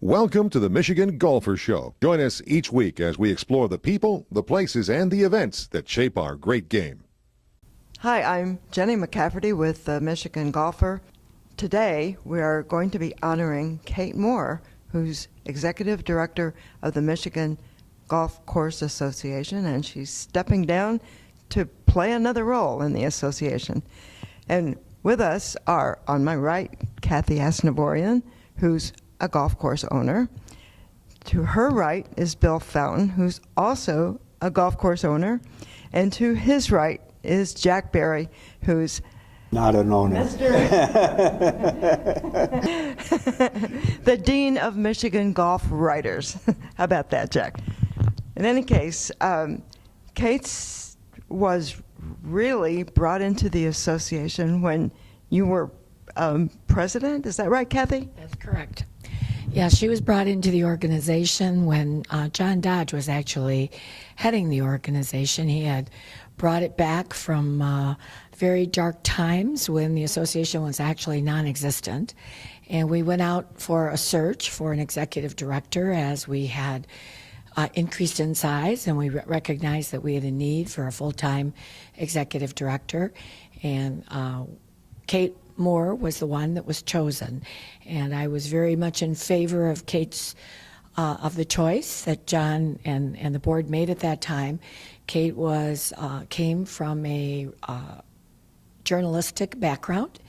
Welcome to the Michigan Golfer Show. Join us each week as we explore the people, the places, and the events that shape our great game. Hi, I'm Jenny McCafferty with the Michigan Golfer. Today, we are going to be honoring Kate Moore, who's Executive Director of the Michigan Golf Course Association, and she's stepping down to play another role in the association. And with us are, on my right, Kathy Aznavorian, who's a golf course owner. To her right is Bill Fountain, who's also a golf course owner. And to his right is Jack Berry, who's not an owner. the Dean of Michigan Golf Writers. How about that, Jack? In any case, Kate was really brought into the association when you were president. Is that right, Kathy? That's correct. Yeah, she was brought into the organization when John Dodge was actually heading the organization. He had brought it back from very dark times when the association was actually non-existent. And we went out for a search for an executive director as we had increased in size, and we recognized that we had a need for a full-time executive director. And Kate Moore was the one that was chosen, and I was very much in favor of Kate's of the choice that John and the board made at that time. Kate was came from a journalistic background,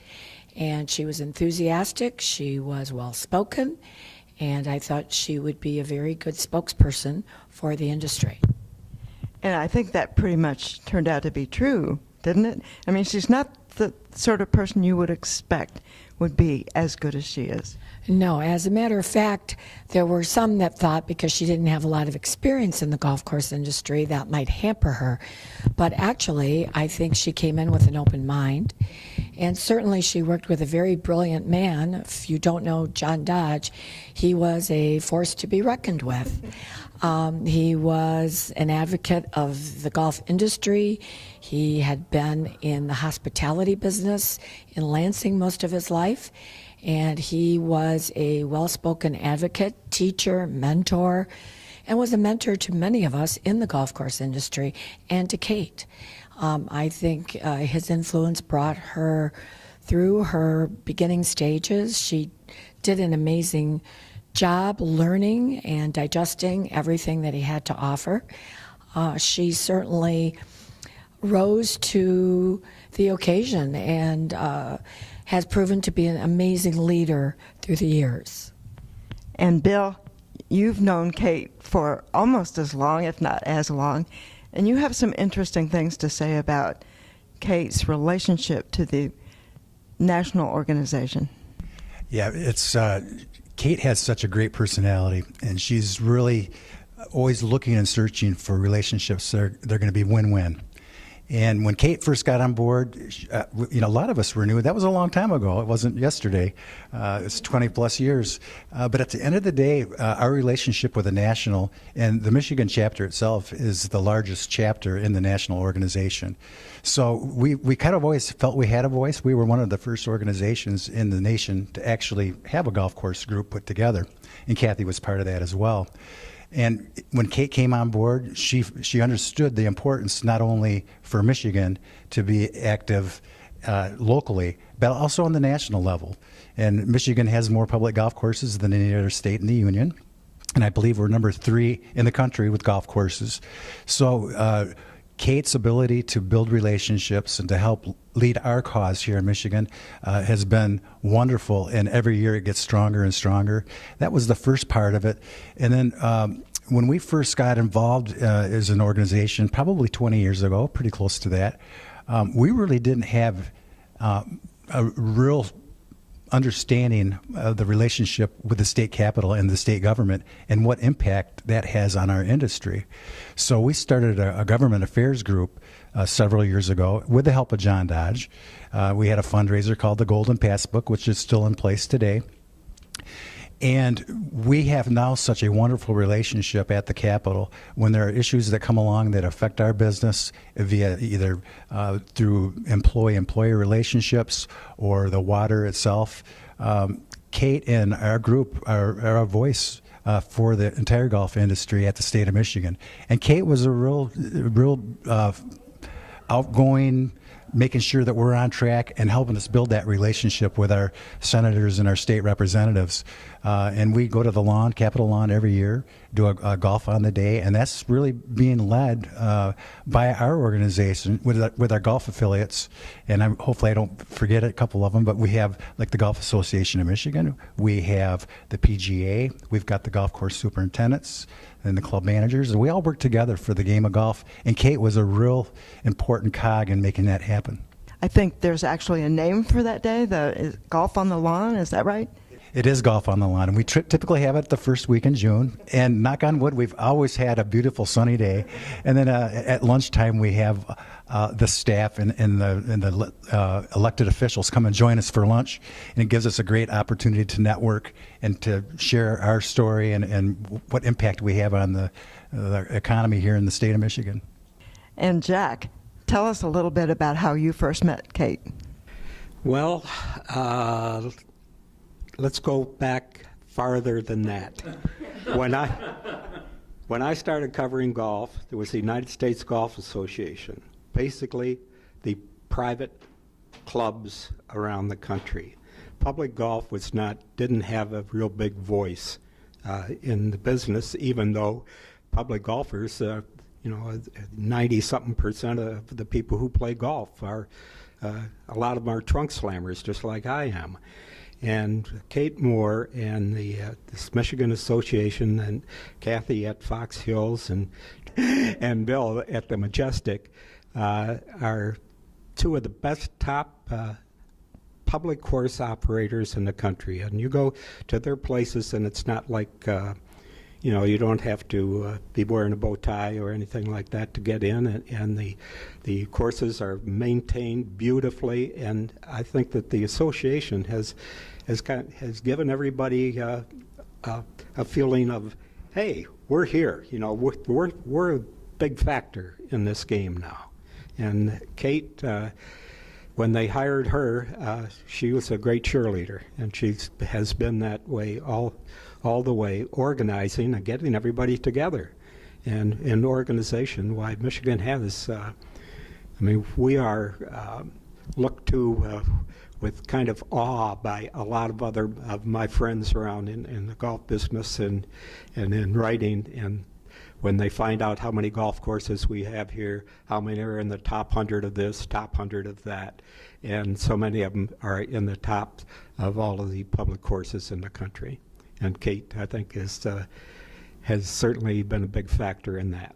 and she was enthusiastic. She was well spoken, and I thought she would be a very good spokesperson for the industry. And I think that pretty much turned out to be true, didn't it? I mean, she's not the sort of person you would expect would be as good as she is. No, as a matter of fact, there were some that thought because she didn't have a lot of experience in the golf course industry that might hamper her. But actually, I think she came in with an open mind. And certainly she worked with a very brilliant man. If you don't know John Dodge, he was a force to be reckoned with. He was an advocate of the golf industry. He had been in the hospitality business in Lansing most of his life. And he was a well-spoken advocate, teacher, mentor, and was a mentor to many of us in the golf course industry and to Kate. I think his influence brought her through her beginning stages. She did an amazing job learning and digesting everything that he had to offer. She certainly rose to the occasion and has proven to be an amazing leader through the years. And Bill, you've known Kate for almost as long, if not as long, and you have some interesting things to say about Kate's relationship to the national organization. Yeah, it's Kate has such a great personality, and she's really always looking and searching for relationships that they're going to be win-win. And when Kate first got on board, a lot of us were new. That was a long time ago. It wasn't yesterday. It's 20 plus years. But at the end of the day, our relationship with the national and the Michigan chapter itself is the largest chapter in the national organization. So we kind of always felt we had a voice. We were one of the first organizations in the nation to actually have a golf course group put together, and Kathy was part of that as well. And when Kate came on board, she understood the importance not only for Michigan to be active locally, but also on the national level. And Michigan has more public golf courses than any other state in the union. And I believe we're number 3 in the country with golf courses. So Kate's ability to build relationships and to help lead our cause here in Michigan has been wonderful, and every year it gets stronger and stronger. That was the first part of it. And then when we first got involved as an organization, probably 20 years ago, pretty close to that, we really didn't have a real understanding of the relationship with the state capitol and the state government and what impact that has on our industry. So we started a government affairs group several years ago with the help of John Dodge. We had a fundraiser called the Golden Passbook, which is still in place today. And we have now such a wonderful relationship at the Capitol when there are issues that come along that affect our business via either through employee-employer relationships or the water itself. Kate and our group are a voice for the entire golf industry at the state of Michigan. And Kate was a real outgoing, making sure that we're on track and helping us build that relationship with our senators and our state representatives. And we go to the lawn, Capitol Lawn, every year, do a golf on the day, and that's really being led by our organization with our golf affiliates. And hopefully I don't forget a couple of them, but we have like the Golf Association of Michigan, we have the PGA, we've got the golf course superintendents and the club managers, and we all work together for the game of golf. And Kate was a real important cog in making that happen. I think there's actually a name for that day, the Golf on the Lawn, is that right? It is Golf on the Lawn, and we typically have it the first week in June. And knock on wood, we've always had a beautiful sunny day. And then at lunchtime, we have the staff and the elected officials come and join us for lunch, and it gives us a great opportunity to network and to share our story and what impact we have on the economy here in the state of Michigan. And Jack, tell us a little bit about how you first met Kate. Well, let's go back farther than that. When I started covering golf, there was the United States Golf Association, basically the private clubs around the country. Public golf didn't have a real big voice in the business, even though public golfers, 90-something% of the people who play golf are, a lot of them are trunk slammers, just like I am. And Kate Moore and this Michigan Association and Kathy at Fox Hills and Bill at the Majestic are two of the best top public course operators in the country. And you go to their places, and it's not like you don't have to be wearing a bow tie or anything like that to get in, and the courses are maintained beautifully. And I think that the association has given everybody a feeling of, hey, we're here. We're a big factor in this game now. And Kate, when they hired her, she was a great cheerleader, and she has been that way all the way, organizing and getting everybody together. And in organization, why Michigan has, we are looked to with kind of awe by a lot of other of my friends around in the golf business and in writing. And when they find out how many golf courses we have here, how many are in the top 100 of this, top 100 of that, and so many of them are in the top of all of the public courses in the country. And Kate, I think, has certainly been a big factor in that.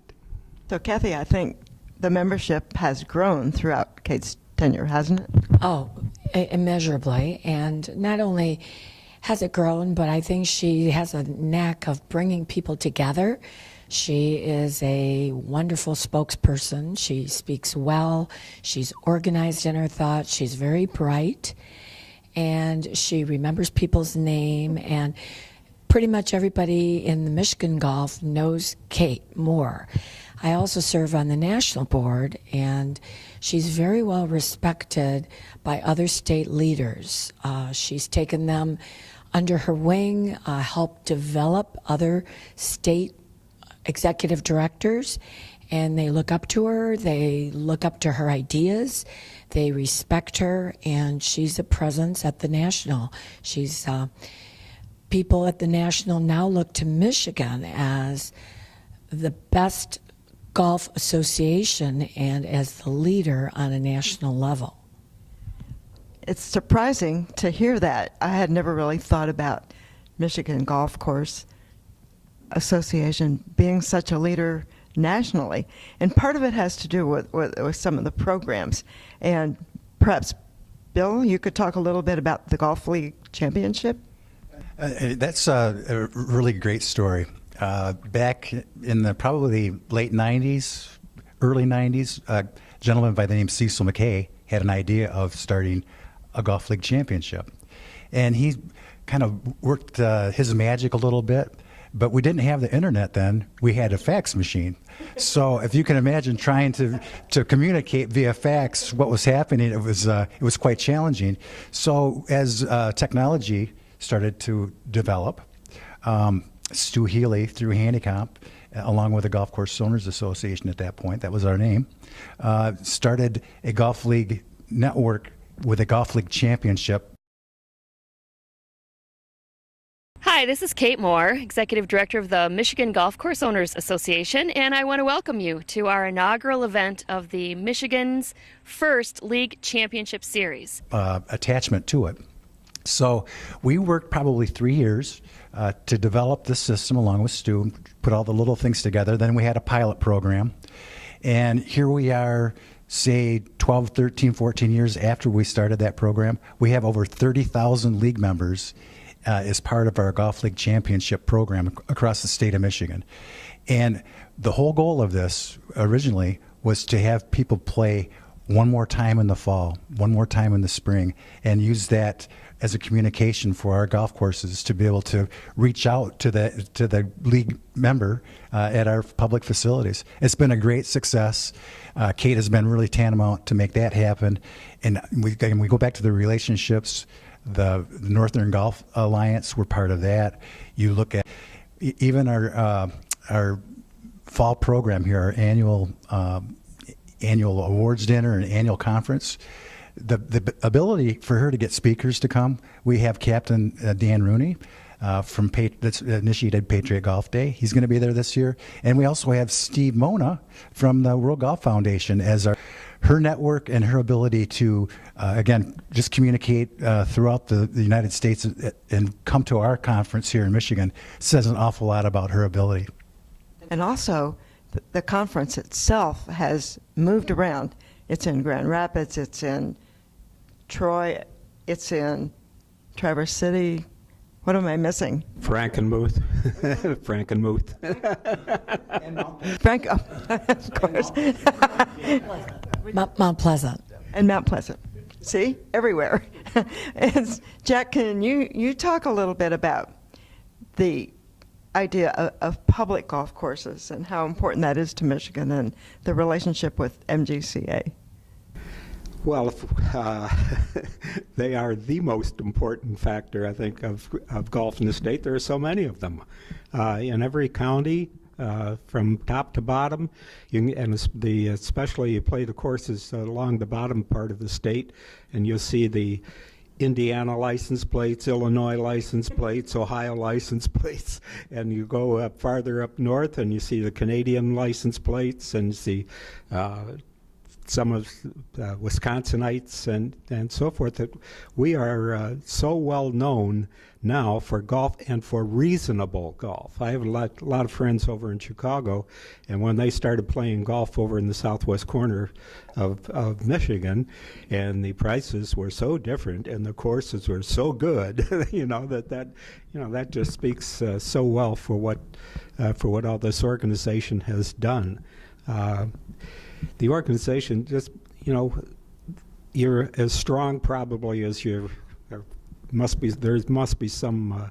So Kathy, I think the membership has grown throughout Kate's tenure, hasn't it? Oh, immeasurably. And not only has it grown, but I think she has a knack of bringing people together. She is a wonderful spokesperson. She speaks well. She's organized in her thoughts. She's very bright. And she remembers people's name. And pretty much everybody in the Michigan Golf knows Kate Moore. I also serve on the national board, and she's very well respected by other state leaders. She's taken them under her wing, helped develop other state executive directors, and they look up to her. They look up to her ideas. They respect her, and she's a presence at the national. She's people at the national now look to Michigan as the best golf association and as the leader on a national level. It's surprising to hear that. I had never really thought about Michigan Golf Course Association being such a leader nationally. And part of it has to do with some of the programs. And perhaps, Bill, you could talk a little bit about the Golf League Championship? That's a really great story. Back in the probably late 90s, early 90s, a gentleman by the name Cecil McKay had an idea of starting a Golf League Championship. And he kind of worked his magic a little bit, but we didn't have the internet then. We had a fax machine. So if you can imagine trying to communicate via fax what was happening, it was quite challenging. So as technology started to develop. Stu Healy, through Handicap, along with the Golf Course Owners Association at that point, that was our name, started a golf league network with a golf league championship. Hi, this is Kate Moore, Executive Director of the Michigan Golf Course Owners Association, and I want to welcome you to our inaugural event of the Michigan's first League Championship Series. Attachment to it. So we worked probably 3 years to develop this system along with Stu, put all the little things together. Then we had a pilot program. And here we are, say 12, 13, 14 years after we started that program. We have over 30,000 league members as part of our Golf League Championship program across the state of Michigan. And the whole goal of this originally was to have people play one more time in the fall, one more time in the spring, and use that as a communication for our golf courses to be able to reach out to the league member at our public facilities. It's been a great success. Kate has been really tantamount to make that happen. And we go back to the relationships. The Northern Golf Alliance, we're part of that. You look at even our fall program here, our annual awards dinner and annual conference. The ability for her to get speakers to come. We have Captain Dan Rooney that's initiated Patriot Golf Day. He's going to be there this year. And we also have Steve Mona from the World Golf Foundation as her network and her ability to, again, just communicate throughout the United States and come to our conference here in Michigan says an awful lot about her ability. And also, the conference itself has moved around. It's in Grand Rapids, it's in Troy, it's in Traverse City. What am I missing? Frankenmuth. Frankenmuth. Frank, of course. Mount Pleasant. And Mount Pleasant. See, everywhere. And Jack, can you talk a little bit about the idea of public golf courses and how important that is to Michigan and the relationship with MGCA? Well, they are the most important factor, I think, of golf in the state. There are so many of them. In every county, from top to bottom, especially you play the courses along the bottom part of the state, and you'll see the Indiana license plates, Illinois license plates, Ohio license plates, and you go up farther up north and you see the Canadian license plates, and you see some of Wisconsinites and so forth. That we are so well known now for golf and for reasonable golf. I have a lot of friends over in Chicago, and when they started playing golf over in the southwest corner of Michigan, and the prices were so different and the courses were so good, that just speaks so well for what all this organization has done. The organization just, you're as strong probably as there must be some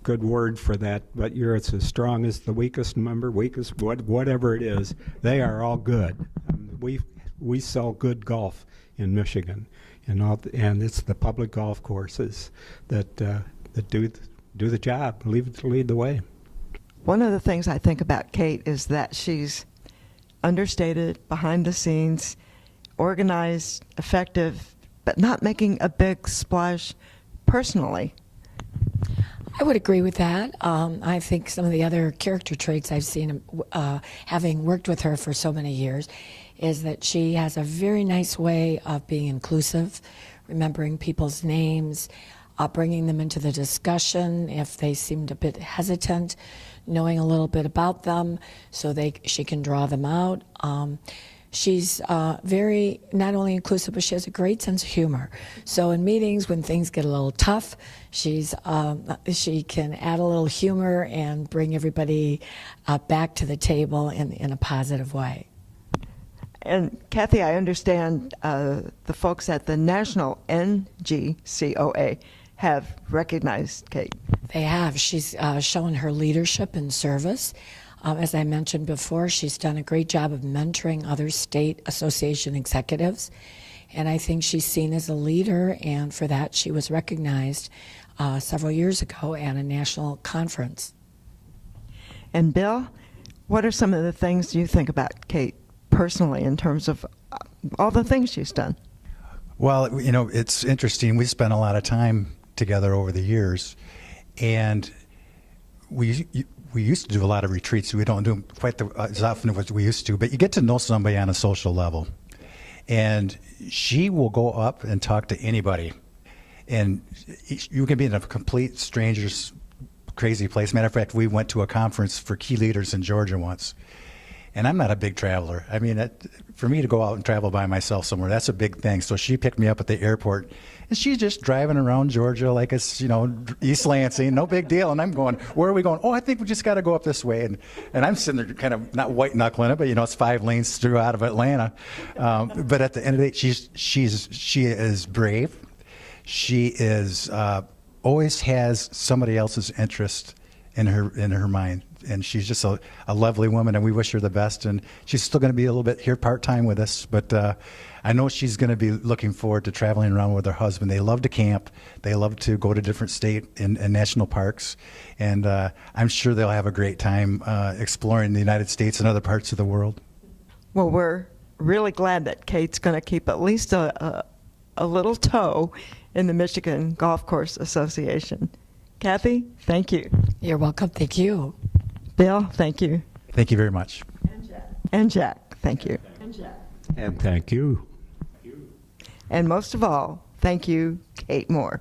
good word for that, but it's as strong as the weakest member, whatever it is. They are all good. We sell good golf in Michigan, and it's the public golf courses that do the job, lead the way. One of the things I think about Kate is that she's understated, behind the scenes, organized, effective, but not making a big splash personally. I would agree with that. I think some of the other character traits I've seen, having worked with her for so many years, is that she has a very nice way of being inclusive, remembering people's names, bringing them into the discussion if they seemed a bit hesitant, knowing a little bit about them so she can draw them out. She's very not only inclusive, but she has a great sense of humor. So in meetings when things get a little tough, she can add a little humor and bring everybody back to the table in a positive way. And Kathy, I understand the folks at the National MGCA have recognized Kate. They have. She's shown her leadership and service. As I mentioned before, she's done a great job of mentoring other state association executives. And I think she's seen as a leader, and for that she was recognized several years ago at a national conference. And Bill, what are some of the things you think about Kate personally in terms of all the things she's done? Well, you know, it's interesting. We spent a lot of time together over the years, and we used to do a lot of retreats. We don't do them quite as often as we used to, but you get to know somebody on a social level. And she will go up and talk to anybody. And you can be in a complete stranger's crazy place. Matter of fact, we went to a conference for key leaders in Georgia once. And I'm not a big traveler. I mean, for me to go out and travel by myself somewhere, that's a big thing. So she picked me up at the airport, and she's just driving around Georgia like it's, you know, East Lansing, no big deal. And I'm going, where are we going? Oh, I think we just got to go up this way. And I'm sitting there kind of not white knuckling it, but, you know, it's 5 lanes through out of Atlanta. But at the end of the day, she is brave. She is always has somebody else's interest in her mind. And she's just a lovely woman, and we wish her the best. And she's still going to be a little bit here part-time with us, but I know she's going to be looking forward to traveling around with her husband. They love to camp. They love to go to different state and national parks. And I'm sure they'll have a great time exploring the United States and other parts of the world. Well, we're really glad that Kate's going to keep at least a little toe in the Michigan Golf Course Association. Kathy, thank you. You're welcome. Thank you. Bill, thank you. Thank you very much. And Jack, thank you. And thank you. And most of all, thank you, Kate Moore.